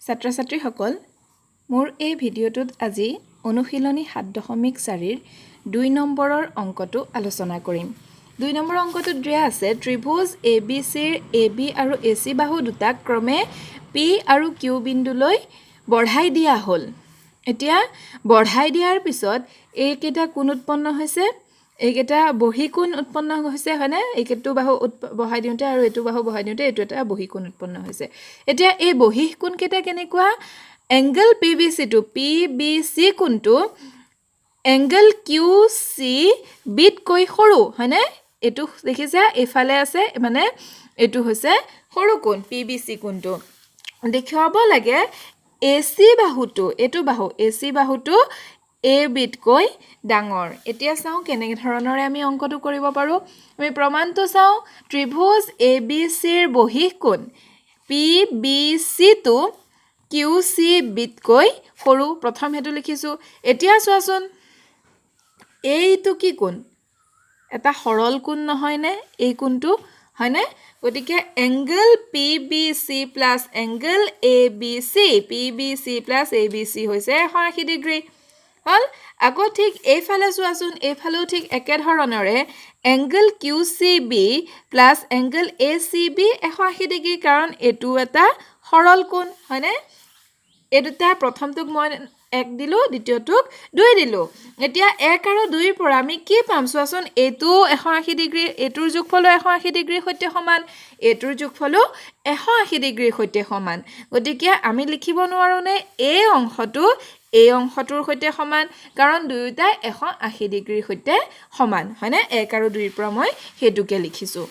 ছাত্ৰ-ছাত্ৰীসকল মোৰ এই ভিডিঅ'টোত আজি অনুশীলনী 7.4ৰ 2 নম্বৰৰ অংকটো আলোচনা কৰিম। 2 নম্বৰ অংকটোত দিয়া আছে ত্ৰিভুজ ABCৰ AB আৰু AC বাহু দুটাক ক্ৰমে P আৰু Q বিন্দুলৈ বঢ়াই দিয়া হ'ল। এতিয়া বঢ়াই দিয়াৰ পিছত এইকেইটা কোণ উৎপন্ন হৈছে, এইকেইটা বহিকোণ উৎপন্ন হৈছে হয়নে? এইকেইটো বাহু বঢ়াই দিওঁতে আৰু এইটো বাহু বঢ়াই দিওঁতে এইটো এটা বহিকোণ উৎপন্ন হৈছে। এতিয়া এই বহিকোণ কেইটা কেনেকুৱা? এংগল PBC টো PBC কোণটো এংগল QC বিতকৈ সৰু হয়নে? এইটো দেখিছা এফালে আছে মানে এইটো হৈছে সৰু কোণ PBC কোণটো। দেখুৱাব লাগে AC বাহুটো এইটো বাহু AC বাহুটো A বিতকৈ ডাঙৰ। এতিয়া চাওঁ কেনে ধৰণৰে আমি অংকটো কৰিব পাৰো। আমি প্ৰমাণটো চাওঁ ত্ৰিভুজ ABCৰ বহিকোণ PBC টো QC বিতকৈ সৰু। প্ৰথম হেতু লিখিছো। এতিয়া চোৱাচোন এইটো কি কোণ? এটা সৰল কোণ নহয় নে এই কোণটো হয়নে? গতিকে angle PBC plus angle ABC PBC plus ABC হৈছে 180 ডিগ্ৰী হল। আকৌ ঠিক এইফালে চোৱাচোন এইফালেও ঠিক একে ধৰণৰে angle QCB plus angle ACB 180 degree কাৰণ এইটো এটা সৰল কোণ হয়নে? এই দুটা প্ৰথমটোক মই 1 দিলো দ্বিতীয়টোক 2 দিলো। এতিয়া 1 আৰু 2 ৰ পৰা আমি কি পাম চোৱাচোন এইটো 180 ডিগ্ৰী এইটোৰ যোগফলো 180 ডিগ্ৰীৰ সৈতে সমান এইটোৰ যোগফলো 180 ডিগ্ৰীৰ সৈতে সমান। গতিকে আমি লিখিব নোৱাৰো নে এই অংশটো এই অংশটোৰ সৈতে সমান কাৰণ দুয়োটাই 180 ডিগ্ৰীৰ সৈতে সমান হয়নে? 1 আৰু 2 ৰ পৰা মই হেতুকে লিখিছো।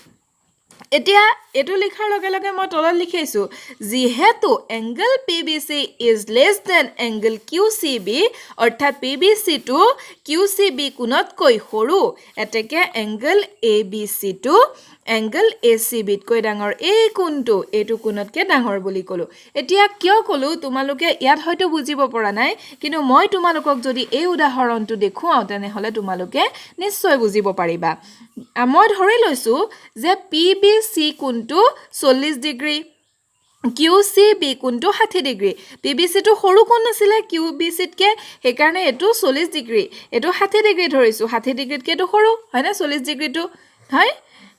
এতিয়া এটো লিখাৰ লগে লগে মই তলত লিখিছো যিহেতু angle PBC is less than angle QCB অৰ্থাৎ PBC টো QCB কোণতকৈ সৰু এতেকে এংগল ABC টো এংগল ACB তকৈ ডাঙৰ। এই কোণটো এইটো কোণতকৈ ডাঙৰ বুলি ক'লো। এতিয়া কিয় ক'লো তোমালোকে ইয়াত হয়তো বুজিব পৰা নাই কিন্তু মই তোমালোকক যদি এই উদাহৰণটো দেখুৱাও তেনেহলে তোমালোকে নিশ্চয় বুজিব পাৰিবা। মই ধৰি লৈছো যে PBC কোণটো 40 degree QCB কোণটো 60 degree. PBC টো সৰু কোণ আছিলে QBC তকে সেইকাৰণে এটো 40 ডিগ্ৰী এটো 60 ডিগ্ৰী ধৰিছো 60 ডিগ্ৰীতকে এটো সৰু হয়নে? 40 ডিগ্ৰীটো হয়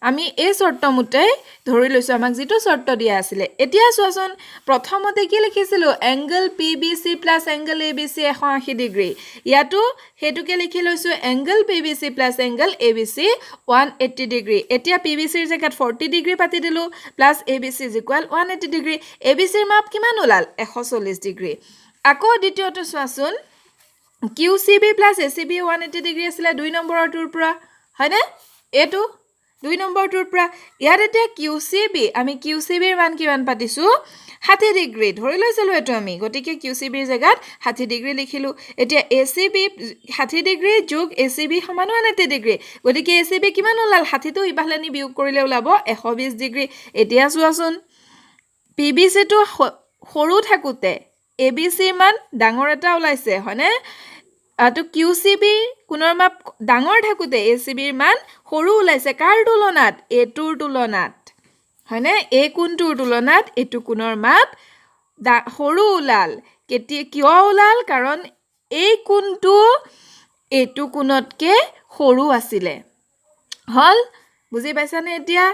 আমি এই শৰ্ত মতে ধৰি লৈছো আমাক যেটো শৰ্ত দিয়া আছিল। এতিয়া চোৱাচোন প্ৰথমতে কি লিখিছিলো angle PBC plus angle ABC 180 degree ইয়াতো হেতুকে লিখি লৈছো angle PBC plus angle ABC 180 degree. এতিয়া PBC ৰ জায়গাত 40 ডিগ্ৰী পাতি দিলো প্লাস ABC = 180 ডিগ্ৰী। ABC ৰ মাপ কিমান ওলাল 140 ডিগ্ৰী। আকৌ দ্বিতীয়টো চোৱাচোন QCB প্লাস ACB 180 ডিগ্ৰী আছিল 2 নম্বৰটোৰ পৰা হয়নে? এটো 2 নম্বৰটোৰ পৰা ইয়াত এতিয়া QCB আমি QCB ৰ মান কিমান পাতিছো 60 ডিগ্ৰী ধৰি লৈছিলো এটো আমি গতিকে QCB ৰ জায়গাত 60 ডিগ্ৰী লিখিলো। এতিয়া ACB 60 ডিগ্ৰী যোগ ACB সমান 180 ডিগ্ৰী গতিকে ACB কিমান ওলাল 60 টো ইফালে নি বিয়োগ কৰিলে ওলাব 120 ডিগ্ৰী। এতিয়া চোৱাচোন PBC টো সৰু থাকুতে ABC ৰ মান ডাঙৰ এটা ওলাইছে হয়নে? আটো QCB কোণৰ মাপ ডাঙৰ থাকুতে ACB ৰ মান সৰু ওলাইছে কাৰ তুলনাত এটোৰ তুলনাত হয়নে? এই কোণটোৰ তুলনাত এটো কোণৰ মাপ সৰু ওলাল। কিয় ওলাল কাৰণ এই কোণটো এটো কোণতকে সৰু আছিলে হল। বুজি পাইছানে? এতিয়া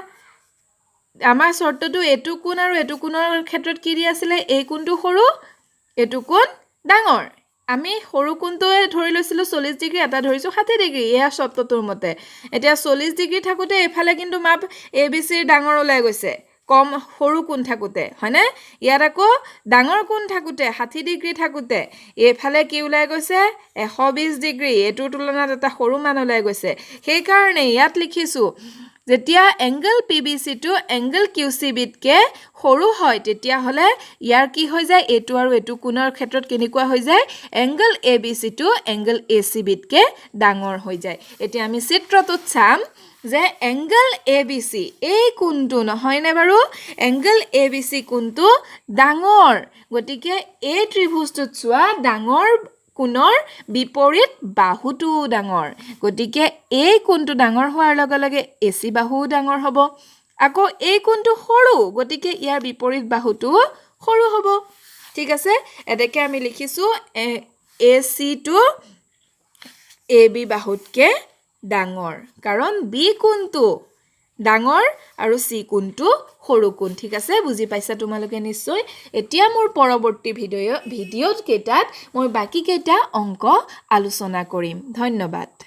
আমাৰ শৰ্তটো এটো কোণ আৰু এটো কোণৰ ক্ষেত্ৰত কি দি আছিল এই কোণটো সৰু এটো কোণ ডাঙৰ। আমি সৰু কোণটোৱে ধৰি লৈছিলো 40 ডিগ্ৰী এটা ধৰিছো 60 ডিগ্ৰী এয়া শৰ্তটোৰ মতে। এতিয়া 40 ডিগ্ৰী থাকুতে এফালে কিন্তু মাপ ABC ৰ ডাঙৰ ওলাই গৈছে কম সৰু কোণ থাকুতে হয়নে? ইয়াত আকৌ ডাঙৰ কোণ থাকুতে 60 ডিগ্ৰী থাকুতে এফালে কি ওলাই গৈছে 120 ডিগ্ৰী এটোৰ তুলনাত এটা সৰু মান ওলাই গৈছে। সেই কাৰণে ইয়াত লিখিছো যেতিয়া এংগল PBC টো এংগল QCB তকে সৰু হয় তেতিয়া হলে ইয়াৰ কি হৈ যায় এটো আৰু এটো কোণৰ ক্ষেত্ৰত কেনেকুৱা হৈ যায় এংগল ABC টো এংগল ACB তকে ডাঙৰ হৈ যায়। এতিয়া আমি চিত্ৰটোত চাম যে এংগল ABC এই কোণটো নহয় নে বাৰু এংগল ABC কোণটো ডাঙৰ গতিকে এই ত্ৰিভুজটোত চোৱা ডাঙৰ কোণৰ বিপৰীত বাহুটো ডাঙৰ গতিকে এই কোণটো ডাঙৰ হোৱাৰ লগে লগে AC বাহুও ডাঙৰ হ'ব। আকৌ এই কোণটো সৰু গতিকে ইয়াৰ বিপৰীত বাহুটো সৰু হ'ব। ঠিক আছে এতেকে আমি লিখিছোঁ AC টো AB বাহুতকৈ ডাঙৰ কাৰণ B কোণটো ডাঙৰ আৰু C কোণটো সৰু কোণ ঠিক আছে বুজি পাইছা তোমালোকে নিশ্চয় এতিয়া মোৰ পৰৱৰ্তী ভিডিঅ'ত কেইটাত মই বাকি কেইটা অংক আলোচনা কৰিম ধন্যবাদ